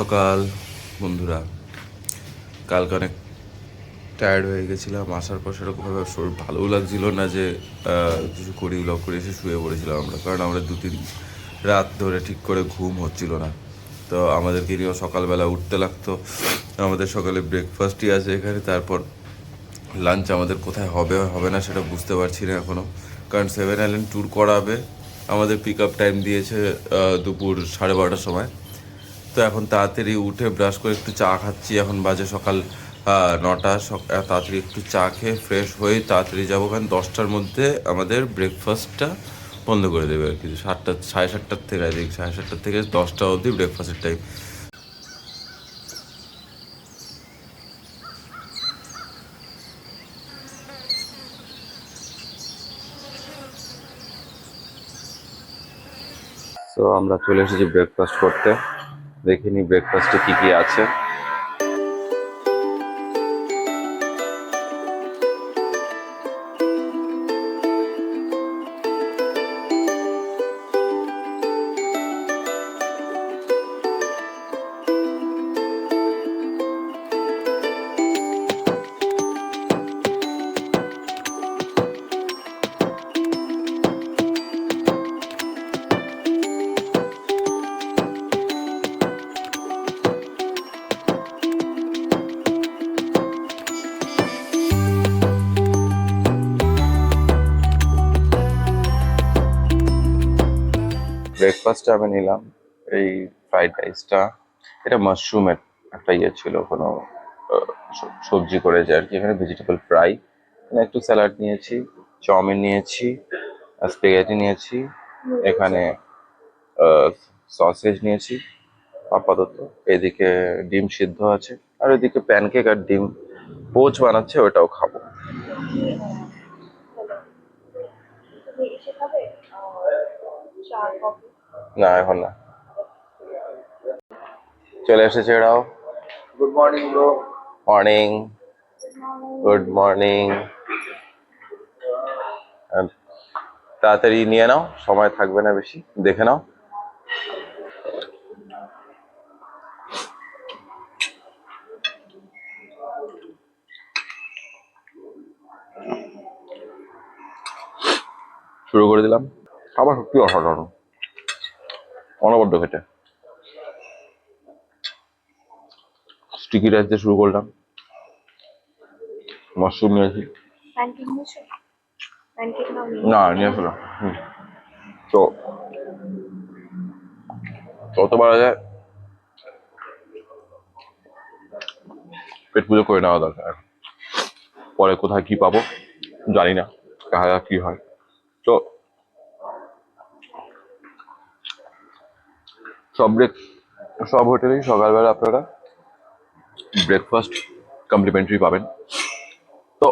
সকাল বন্ধুরা। কালকে অনেক টায়ার্ড হয়ে গেছিলাম, আসার পর সেরকমভাবে শরীর ভালোও লাগছিল না যে কিছু করি, ব্লগ করে এসে শুয়ে পড়েছিলাম আমরা, কারণ আমরা 2-3 রাত ধরে ঠিক করে ঘুম হচ্ছিল না। তো আমাদেরকে নিয়েও সকালবেলা উঠতে লাগতো। আমাদের সকালে ব্রেকফাস্টই আছে এখানে, তারপর লাঞ্চ আমাদের কোথায় হবে হবে না সেটা বুঝতে পারছি না এখনও, কারণ 7 আইল্যান্ড ট্যুর করাবে। আমাদের পিক আপ টাইম দিয়েছে দুপুর 12:30টার সময়। তো এখন তাড়াতাড়ি উঠে ব্রাশ করে একটু চা খাচ্ছি, এখন বাজে সকাল 9টা। তাড়াতাড়ি একটু চা খেয়ে ফ্রেশ হয়ে তাড়াতাড়ি যাবো, কারণ 10টার মধ্যে আমাদের ব্রেকফাস্টটা বন্ধ করে দেবে আর কি। 7টা 7:30টার থেকে, আই থিঙ্ক 7:30টার থেকে 10টা অবধি ব্রেকফাস্টের টাইম। তো আমরা চলে এসেছি ব্রেকফাস্ট করতে, দেখিনি ব্রেকফাস্টে কী কী আছে। ব্রেকফাস্টে আমি নিলাম এই ফ্রাইড রাইসটা। এটা মাশরুমের একটা ইয়ে ছিল, কোনো সবজি করে যে আর কি। এখানে ভেজিটেবল ফ্রাই, এখানে একটু স্যালাড নিয়েছি, চাউমিন নিয়েছি, স্প্যাগেটি নিয়েছি, এখানে সসেজ নিয়েছি আপাতত। এদিকে ডিম সিদ্ধ আছে, আর এদিকে প্যানকেক আর ডিম পোচ বানাচ্ছে, ওটাও খাবো। না, এখন না। চলে এসেছে এরাও। Good morning bro. Morning. Good morning. তাড়াতাড়ি নিয়ে নাও, সময় থাকবে না বেশি, দেখে নাও। শুরু করে দিলাম। খাবার সত্যি অসাধারণ, অনবদ্য খেতে। স্টিকি রাইস দিয়ে শুরু করলাম, মাশরুম নিয়েছি। না, নিয়ে আসলাম। তো যত পারা যায় পেট পুজো করে নেওয়া দরকার। পরে কোথায় কি পাবো জানি না, দেখা যাক কি হয়। তো সব হোটেলেই সকালবেলা আপনারা ব্রেকফাস্ট কমপ্লিমেন্টারি পাবেন। তো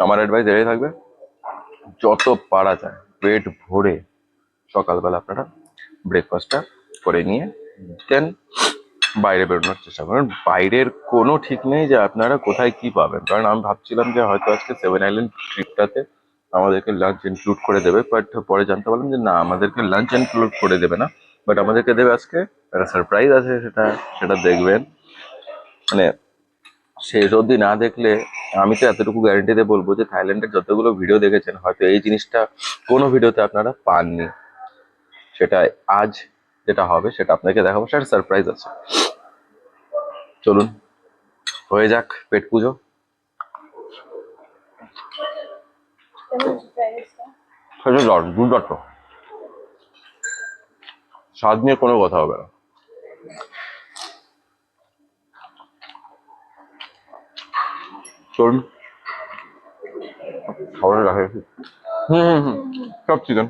আমার অ্যাডভাইস এটাই থাকবে, যত পারা যায় পেট ভরে সকালবেলা আপনারা ব্রেকফাস্টটা করে নিয়ে দেন বাইরে বেরোনোর চেষ্টা করেন। বাইরের কোনো ঠিক নেই যে আপনারা কোথায় কি পাবেন, কারণ আমি ভাবছিলাম যে হয়তো আজকে 7 আইল্যান্ড ট্রিপটাতে আমাদেরকে লাঞ্চ ইনক্লুড করে দেবে, বাট পরে জানতে পারলাম যে না, আমাদেরকে লাঞ্চ ইনক্লুড করে দেবে না, বাট আমাদেরকে দেবে আজকে একটা সারপ্রাইজ আছে, সেটা সেটা দেখবেন। মানে শেষ অবধি না দেখলে আমি তো এতটুকু গ্যারেন্টিতে বলবো যে থাইল্যান্ডের যতগুলো ভিডিও দেখেছেন হয়তো এই জিনিসটা কোনো ভিডিওতে আপনারা পাননি। সেটা আজ যেটা হবে সেটা আপনাকে দেখাবো, সেটা সারপ্রাইজ আছে। চলুন হয়ে যাক পেট পুজো। সেটা দুর্দান্ত, স্বাদ নিয়ে কোনো কথা হবে না। চলুন খাবার রাখা। সব চিকেন।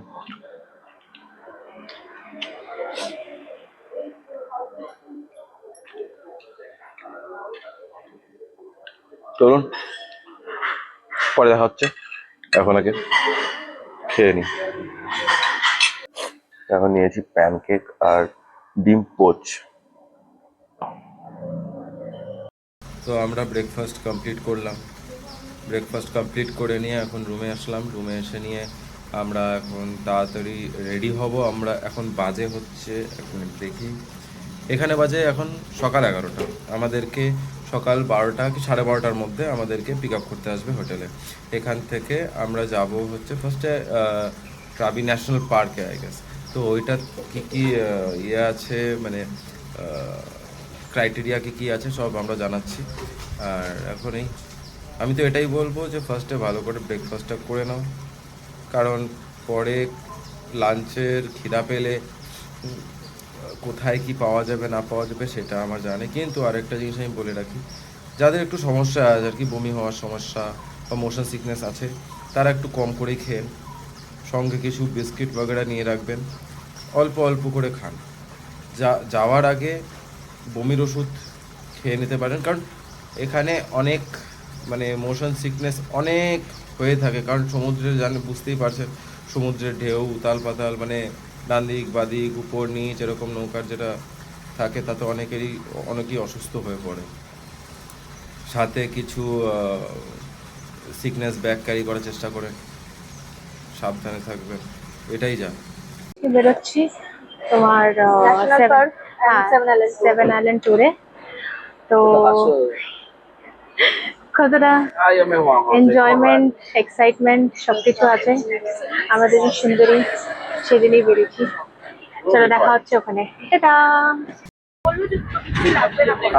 চলুন পরে দেখা হচ্ছে, এখন আগে খেয়ে নিই। এখন নিয়েছি প্যানকেক আর ডিম পোচ। তো আমরা ব্রেকফাস্ট কমপ্লিট করলাম, ব্রেকফাস্ট কমপ্লিট করে নিয়ে এখন রুমে আসলাম। রুমে এসে নিয়ে আমরা এখন তাড়াতাড়ি রেডি হব। আমরা এখন বাজে হচ্ছে, এক মিনিট দেখি, এখানে বাজে এখন সকাল 11টা। আমাদেরকে সকাল 12টা কি 12:30টার মধ্যে আমাদেরকে পিক আপ করতে আসবে হোটেলে। এখান থেকে আমরা যাব হচ্ছে ফার্স্টে ক্রাবি ন্যাশনাল পার্কে আই গেস। তো ওইটা কী কী ইয়ে আছে, মানে ক্রাইটেরিয়া কী কী আছে সব আমরা জানাচ্ছি। আর এখনই আমি তো এটাই বলবো যে ফার্স্টে ভালো করে ব্রেকফাস্টটা করে নাও, কারণ পরে লাঞ্চের খিদা পেলে কোথায় কি পাওয়া যাবে না পাওয়া যাবে সেটা আমার জানি। কিন্তু আরেকটা জিনিস আমি বলে রাখি, যাদের একটু সমস্যা আছে আর কি, বমি হওয়ার সমস্যা বা মোশন সিকনেস আছে, তারা একটু কম করেই খেন। সঙ্গে কিছু বিস্কিট বগেরা নিয়ে রাখবেন, অল্প অল্প করে খান। যাওয়ার আগে বমির ওষুধ খেয়ে নিতে পারেন, কারণ এখানে অনেক মানে মোশন সিকনেস অনেক হয়ে থাকে, কারণ সমুদ্রে বুঝতেই পারছেন, সমুদ্রের ঢেউ উতাল পাতাল, মানে ডান দিক বাদিক উপর নিচ এরকম নৌকার যেটা থাকে, তাতে অনেকেই অসুস্থ হয়ে পড়ে। সাথে কিছু সিকনেস ব্যাগ ক্যারি করার চেষ্টা করেন, সাবধানে থাকবেন, এটাই যা। বেরোচ্ছি তোমার হ্যাঁ 7 আইল্যান্ড ট্যুরে। তো কতটা এনজয়মেন্ট এক্সাইটমেন্ট সবকিছু আছে। আমাদের এই সুন্দরী সেদিনই বেরিয়েছি। চলো দেখা হচ্ছে ওখানে, টাটা।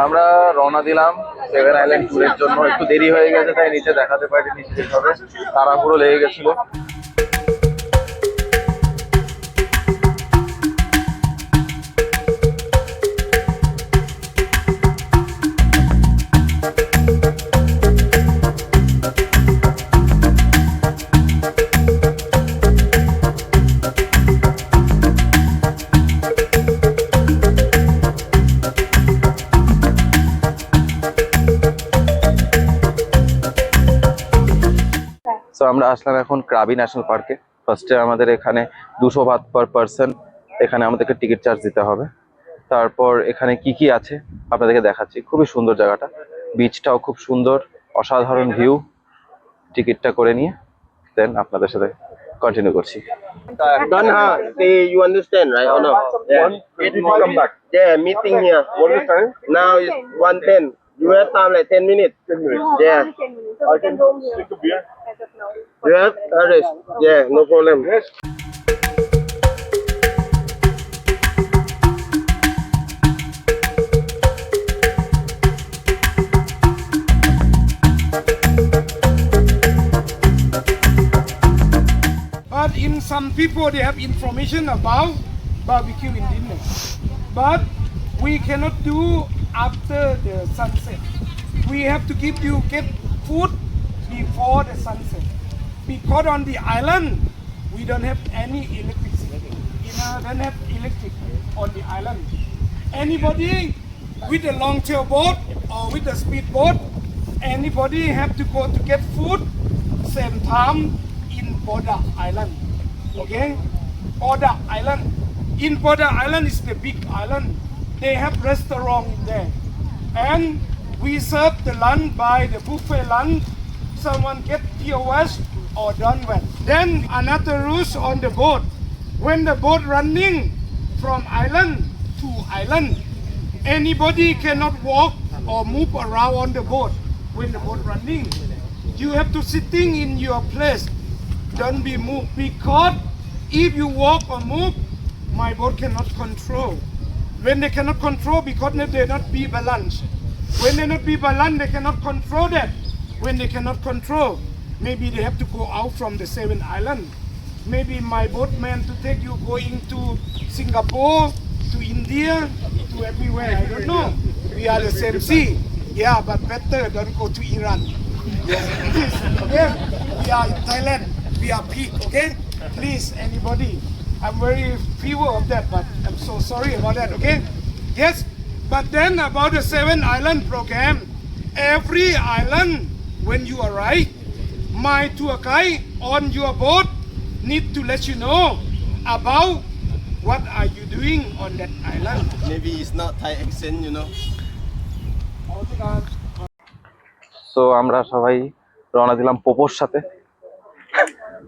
আমরা রওনা দিলাম 7 আইল্যান্ড ট্যুরের জন্য। একটু দেরি হয়ে গেছে তাই নিচে দেখাতে পারিনি ঠিকভাবে, তাড়াহুড়ো লেগে গেছিল। তো আমরা আসলাম এখন ক্রাবি ন্যাশনাল পার্কে। ফার্স্টে আমাদের এখানে 200 বাত পার পার্সন এখানে আমাদেরকে টিকিট চার্জ দিতে হবে। তারপর এখানে কি কি আছে আপনাদেরকে দেখাচ্ছি। খুবই সুন্দর জায়গাটা, বিচটাও খুব সুন্দর, অসাধারণ ভিউ। টিকিটটা করে নিয়ে দেন আপনাদের সাথে কন্টিনিউ করছি। Done, huh? See, you understand, right? Or no? Yeah. Come back. Yeah, meeting here. What is the time? Now it's 1:10. You have time like 10 minutes. 10 minutes. Yeah. I can Take a beer. You have? Address? Yeah, no problem. Yes. But in some people, they have information about barbecue in dinner. But we cannot do after the sunset. We have to give you get food before the sunset. Because on the island, we don't have any electricity. Don't have electric on the island. Anybody with a long tail boat or with a speed boat, anybody have to go to get food same time in Boda Island. Okay? Boda Island. In Boda Island is the big island. They have restaurant in there. And we serve the lunch by the buffet lunch. Someone get POS or done well. Then another rules on the boat. When the boat running from island to island, anybody cannot walk or move around on the boat when the boat running. You have to sitting in your place. Don't be moved, because if you walk or move, my boat cannot control. When they cannot control, because they not be balanced. When they not be balanced, they cannot control that. When they cannot control, maybe they have to go out from the 7 island. Maybe my boatman to take you going to Singapore, to India, to everywhere. I don't know. We are the same sea. Yeah, but better don't go to Iran. Okay? We are in Thailand. We are peak, okay? Please, anybody. I'm very fewer of that, but I'm so sorry about that, okay? Yes, but then about the 7 island program, every island, when you arrive, my tour guide on your boat need to let you know about what are you doing on that island. Maybe it's not Thai accent, you know. So আমরা সবাই রওনা দিলাম পোপোর সাথে।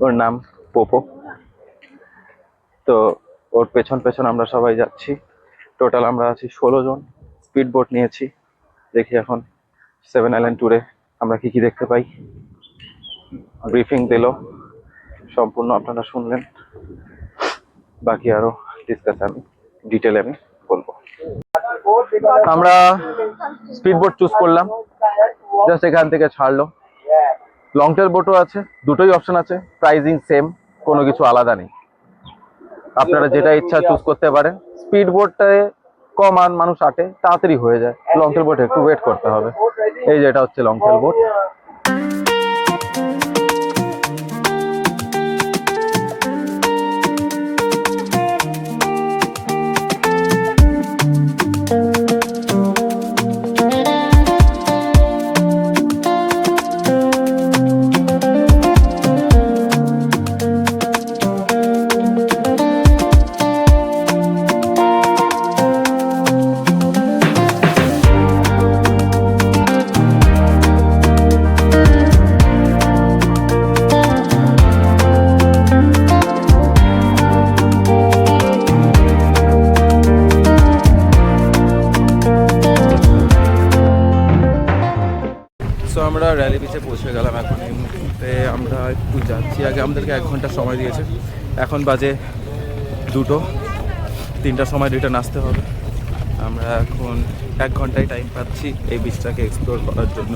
ওর নাম পোপো। তো ওর পেছন পেছন আমরা সবাই যাচ্ছি। টোটাল আমরা আছি 16 জন। স্পিড বোট নিয়েছি, দেখি এখন 7 আইল্যান্ড ট্যুরে আমরা কি কি দেখতে পাই। ব্রিফিং দিল, সম্পূর্ণ আপনারা শুনলেন, বাকি আরো ডিসকাস আমি ডিটেলে আমি বলবো। আমরা স্পিড বোট চুজ করলাম, জাস্ট এখান থেকে ছাড়লো। লং টেল বোটও আছে, দুটোই অপশন আছে, প্রাইজিং সেম, কোনো কিছু আলাদা নেই, আপনারা যেটা ইচ্ছা চুজ করতে পারেন। স্পিড বোটটায় কম মানুষ আটে, তাড়াতাড়ি হয়ে যায়। লং টেল বোটে একটু ওয়েট করতে হবে। এই যে এটা হচ্ছে লং টেল বোট। সো আমরা র্যালি বিচে পৌঁছে গেলাম। এখন এই মুহূর্তে আমরা একটু যাচ্ছি, আগে আমাদেরকে 1 ঘন্টা সময় দিয়েছে, এখন বাজে 2টো, 3টার সময় রিটার্ন আসতে হবে। আমরা এখন 1 ঘন্টায় টাইম পাচ্ছি এই বিচটাকে এক্সপ্লোর করার জন্য।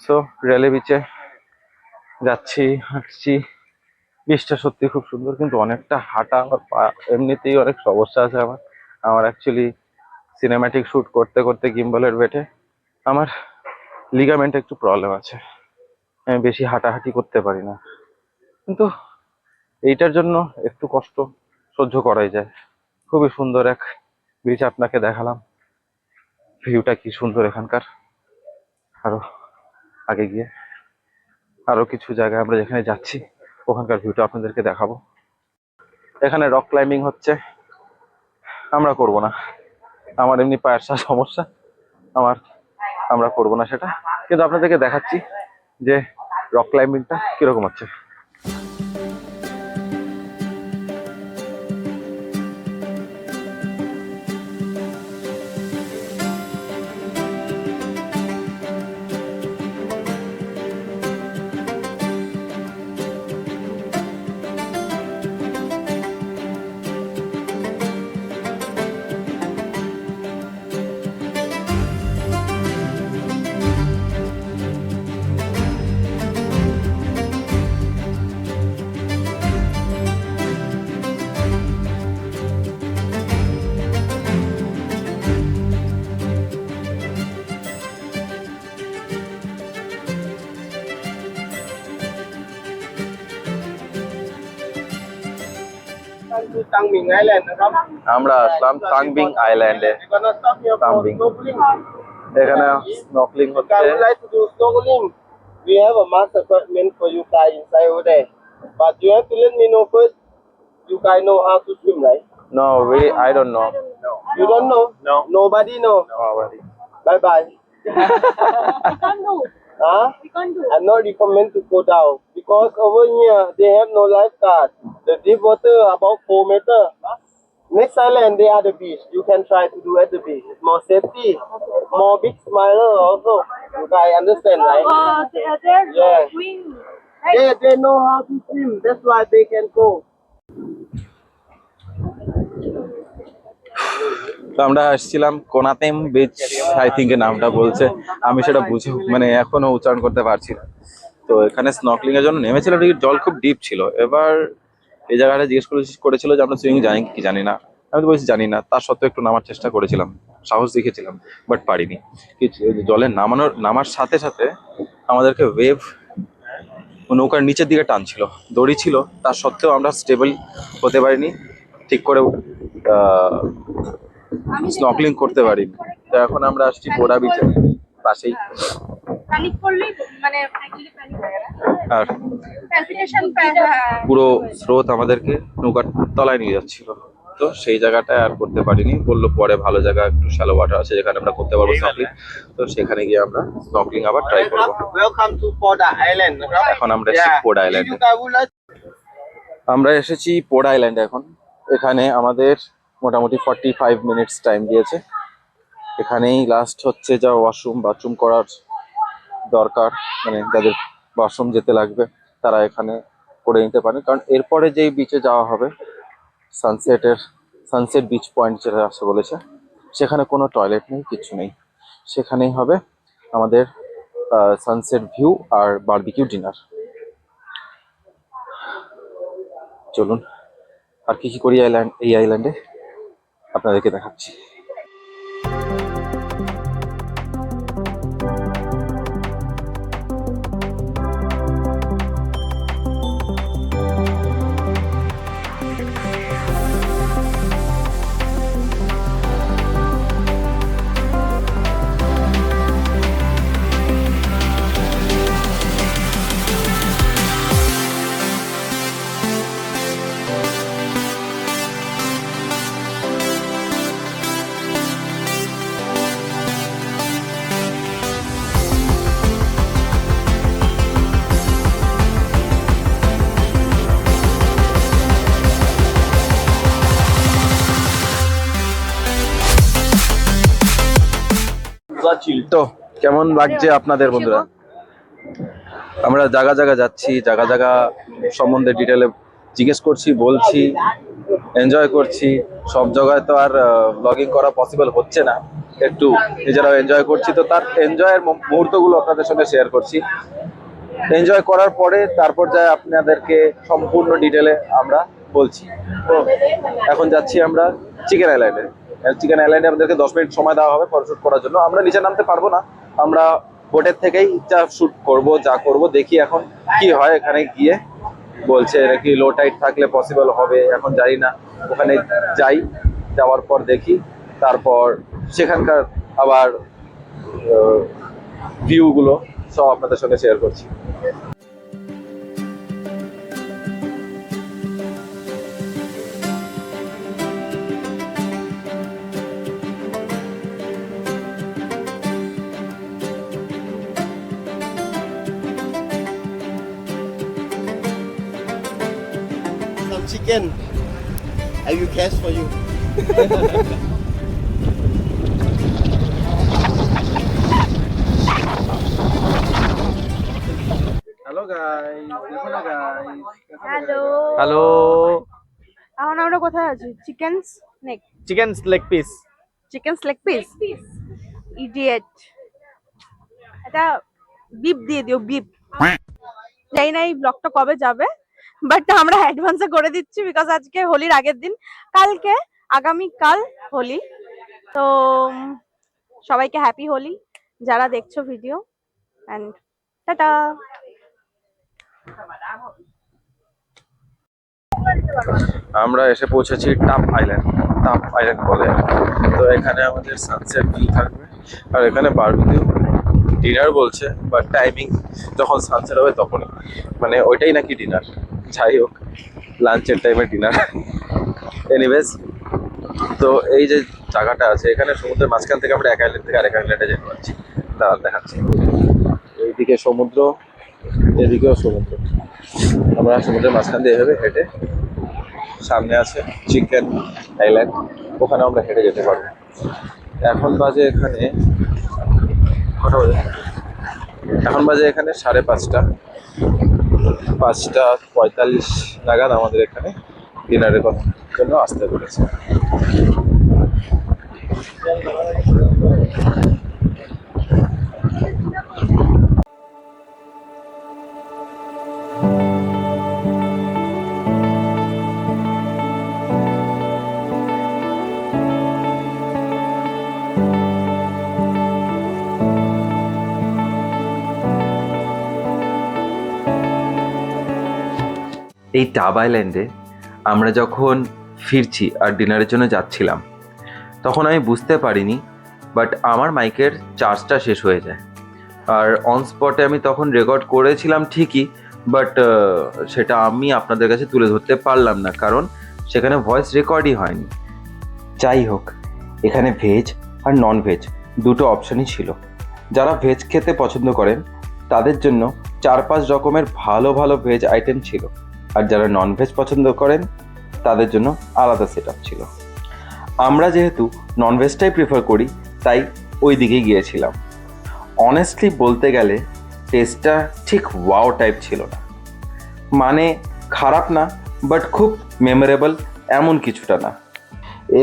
সো রেলে বিচে যাচ্ছি, হাঁটছি। বিচটা সত্যি খুব সুন্দর, কিন্তু অনেকটা হাঁটা, আমার পা এমনিতেই অনেক সমস্যা আছে। আমার অ্যাকচুয়ালি সিনেম্যাটিক শ্যুট করতে করতে গিম্বলের ওয়েটে আমার লিগামেন্টে একটু প্রবলেম আছে, আমি বেশি হাঁটাহাঁটি করতে পারি না, কিন্তু এইটার জন্য একটু কষ্ট সহ্য করাই যায়। খুবই সুন্দর এক বিচ আপনাকে দেখালাম, ভিউটা কি সুন্দর এখানকার। আরো আগে গিয়ে আরো কিছু জায়গায় আমরা যেখানে যাচ্ছি ওখানকার ভিউটা আপনাদেরকে দেখাবো। এখানে রক ক্লাইম্বিং হচ্ছে, আমরা করব না, আমার এমনি পায়ের সমস্যা, আমরা করব না সেটা, কিন্তু আপনাদেরকে দেখাচ্ছি যে রক ক্লাইম্বিংটা কিরকম হচ্ছে। Tangming Island นะครับ আমরা আসলাম তাংবিং আইল্যান্ডে। তাংবিং, এখানে স্নর্কেলিং If হচ্ছে। you would like to do snorkeling, we have a master apartment for you guys inside over there. But you have to let me know first. You guys know how to swim, right? No, I don't know. You don't know? No. Nobody know. Nobody. Bye bye. We can't do. Huh? We can't do. I'm not recommend to go down because over here they have no lifeguard. The deep water about 4 meters. Next island they are the beach. You can try to do at the beach. It's more safety, more big smiler also. You guys understand, right? They're Yeah. doing. Right? They know how to swim. That's why they can go. তো আমরা আসছিলাম কোনাতেম beach, I think নামটা বলছে, আমি সেটা বুঝে মানে এখনো উচ্চারণ করতে পারছি না। তো এখানে স্নর্কেলিং এর জন্য নেমেছিলাম, ঠিক জল খুব ডিপ ছিল। এবার এই জায়গাটা জিজ্ঞেস করেছিল যে আমরা সুইমিং জানি কি জানি না। আমি তো বলছি জানি না, তার সত্ত্বেও একটু নামার চেষ্টা করেছিলাম, সাহস দেখিয়েছিলাম, বাট পারিনি। জলে নামার সাথে সাথে আমাদেরকে ওয়েভ নৌকার নিচের দিকে টানছিল, দড়ি ছিল, তার সত্ত্বেও আমরা স্টেবল হতে পারিনি, ঠিক করে স্নর্কেলিং করতে পারিনি। তো এখন আমরা আসছি পোড়া বিচের পাশেই। প্যানিক করলেই মানে অ্যাকচুয়ালি প্যানিক হয়ে গেল। আর প্যালপিটেশন পুরো স্রোত আমাদেরকে নৌকার তলায় নিয়ে যাচ্ছিল, তো সেই জায়গাটায় আর করতে পারিনি। বললো পরে ভালো জায়গা একটু শ্যালো ওয়াটার আছে যেখানে আমরা করতে পারবো স্নর্কেলিং, তো সেখানে গিয়ে আমরা স্নর্কেলিং আবার ট্রাই করবো। Welcome to Poda Island นะครับ এখন আমরা এসেছি পোড়া আইল্যান্ডে। আমরা এসেছি পোড়া আইল্যান্ডে এখন। এখানে আমাদের মোটামুটি 45 মিনিটস টাইম দিয়েছে। এখানেই লাস্ট হচ্ছে যা ওয়াশরুম বাথরুম করার দরকার, মানে যাদের ওয়াশরুম যেতে লাগবে তারা এখানে করে নিতে পারে। কারণ এরপরে যেই বিচে যাওয়া হবে সানসেট বিচ পয়েন্ট যেটা আসে বলেছে, সেখানে কোনো টয়লেট নেই, কিছু নেই। সেখানেই হবে আমাদের সানসেট ভিউ আর বারবিকিউ ডিনার। চলুন আর কি কি করি এই আইল্যান্ডে আপনাদেরকে দেখাচ্ছি। তো কেমন লাগছে আপনাদের বন্ধুরা? আমরা জায়গা জায়গা যাচ্ছি, জায়গা জায়গা সম্বন্ধে ডিটেলে জিজ্ঞেস করছি, বলছি, এনজয় করছি। সব জায়গায় তো আর ব্লগিং করা পসিবল হচ্ছে না, একটু নিজেরাও এনজয় করছি। তো তার এনজয়ের মুহূর্তগুলো আপনাদের সঙ্গে শেয়ার করছি। এনজয় করার পরে তারপর যায় আপনাদেরকে সম্পূর্ণ ডিটেলে আমরা বলছি। তো এখন যাচ্ছি আমরা চিকেন আইল্যান্ডে। চিকেন আইল্যান্ডে আমাদেরকে 10 মিনিট সময় দেওয়া হবে ফটোশুট করার জন্য। আমরা নিচে নামতে পারবো না, আমরা বোটের থেকেই যা শুট করব, যা করব দেখি এখন কি হয়। এখানে গিয়ে বলছে নাকি লো টাইড থাকলে পসিবল হবে, এখন জানি না। ওখানে যাই, যাওয়ার পর দেখি, তারপর সেখানকার আবার ভিউগুলো সব আপনাদের সঙ্গে শেয়ার করছি। Some chicken. I will cash for you. Hello guys. দেখো না guys. হ্যালো হ্যালো, এখন আমরা কোথায় আছি? Chicken's neck, chicken leg piece. Chicken's leg piece, idiot. এটা বিপ দিয়ে দিও, বিপ। জানি না এই ব্লগটা কবে যাবে, বাট আমরা অ্যাডভান্সে করে দিচ্ছি বিকজ আজকে হোলির আগের দিন, কালকে আগামীকাল হোলি। তো সবাইকে হ্যাপি হোলি যারা দেখছো ভিডিও, অ্যান্ড টাটা। আমরা এসে পৌঁছেছি টাপ আইল্যান্ড বলে। তো এখানে আমাদের সানসেট ভিউ থাকবে, আর এখানে বারবিকিউ ডিনার বলছে, বাট টাইমিং যখন সানসেট হবে তখনই, মানে ওইটাই নাকি ডিনার। যাই হোক, লাঞ্চের টাইমে ডিনার। এনিওয়েজ, তো এই যে জায়গাটা আছে, এখানে সমুদ্রের মাঝখান থেকে আমরা এক আইল্যান্ড থেকে আরেক আইল্যান্ডে যেতে পারছি। দাঁড়ান দেখাচ্ছি। এইদিকে সমুদ্র, এদিকেও সমুদ্র। আমরা সমুদ্রের মাঝখান দিয়ে এভাবে হেঁটে, সামনে আছে চিকেন আইল্যান্ড, ওখানে আমরা হেঁটে যেতে পারবো। এখন বাজে এখানে কটা বাজে? এখন বাজে এখানে 5:30, 5:45 নাগাদ আমাদের এখানে ডিনারের জন্য আসতে পেরেছে। এই টাব আইল্যান্ডে আমরা যখন ফিরছি আর ডিনারের জন্য যাচ্ছিলাম, তখন আমি বুঝতে পারিনি, বাট আমার মাইকের চার্জটা শেষ হয়ে যায়। আর অন স্পটে আমি তখন রেকর্ড করেছিলাম ঠিকই, বাট সেটা আমি আপনাদের কাছে তুলে ধরতে পারলাম না, কারণ সেখানে ভয়েস রেকর্ডই হয়নি। যাই হোক, এখানে ভেজ আর নন ভেজ দুটো অপশানই ছিল। যারা ভেজ খেতে পছন্দ করেন তাদের জন্য 4-5 রকমের ভালো ভালো ভেজ আইটেম ছিল, আর যারা নন ভেজ পছন্দ করেন তাদের জন্য আলাদা সেট আপ ছিল। আমরা যেহেতু নন ভেজটাই প্রিফার করি, তাই ওই দিকেই গিয়েছিলাম। অনেস্টলি বলতে গেলে টেস্টটা ঠিক ওয়াও টাইপ ছিল না, মানে খারাপ না, বাট খুব মেমোরেবল এমন কিছুটা না।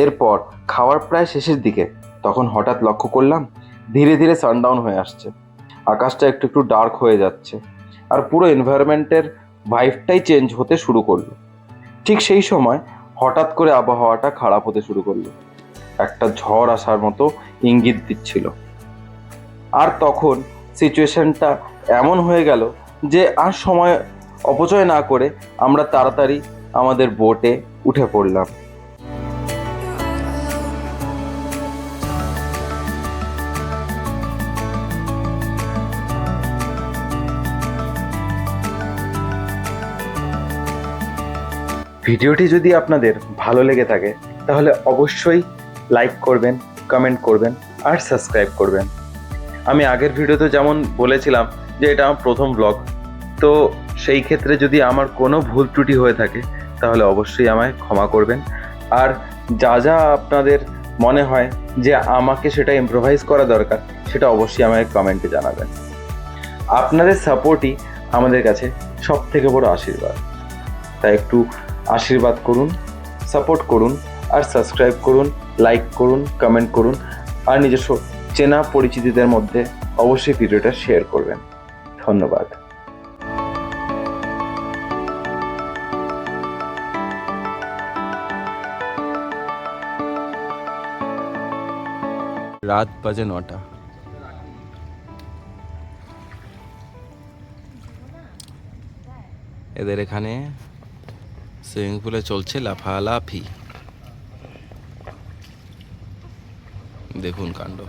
এরপর খাওয়ার প্রায় শেষের দিকে তখন হঠাৎ লক্ষ্য করলাম ধীরে ধীরে সানডাউন হয়ে আসছে, আকাশটা একটু একটু ডার্ক হয়ে যাচ্ছে, আর পুরো এনভায়রনমেন্টের ভাইবটাই চেঞ্জ হতে শুরু করলো। ঠিক সেই সময় হঠাৎ করে আবহাওয়াটা খারাপ হতে শুরু করলো, একটা ঝড় আসার মতো ইঙ্গিত দিচ্ছিল। আর তখন সিচুয়েশনটা এমন হয়ে গেল যে আর সময় অপচয় না করে আমরা তাড়াতাড়ি আমাদের বোটে উঠে পড়লাম। ভিডিওটি যদি আপনাদের ভালো লেগে থাকে তাহলে অবশ্যই লাইক করবেন, কমেন্ট করবেন আর সাবস্ক্রাইব করবেন। আমি আগের ভিডিওতে যেমন বলেছিলাম যে এটা আমার প্রথম ব্লগ, তো সেই ক্ষেত্রে যদি আমার কোনো ভুল ত্রুটি হয়ে থাকে তাহলে অবশ্যই আমায় ক্ষমা করবেন। আর যা যা আপনাদের মনে হয় যে আমাকে সেটা ইম্প্রোভাইজ করা দরকার, সেটা অবশ্যই আমায় কমেন্টে জানাবেন। আপনাদের সাপোর্টই আমাদের কাছে সবথেকে বড় আশীর্বাদ, তাই একটু আশীর্বাদ করুন, সাপোর্ট করুন আর সাবস্ক্রাইব করুন, লাইক করুন, কমেন্ট করুন, আর নিজস্ব চেনা পরিচিতদের মধ্যে অবশ্যই ভিডিওটা শেয়ার করবেন। ধন্যবাদ। রাত বাজে 9টা। এদের এখানে সুইমিং পুলে চলছে লাফালাফি, দেখুন কাণ্ড।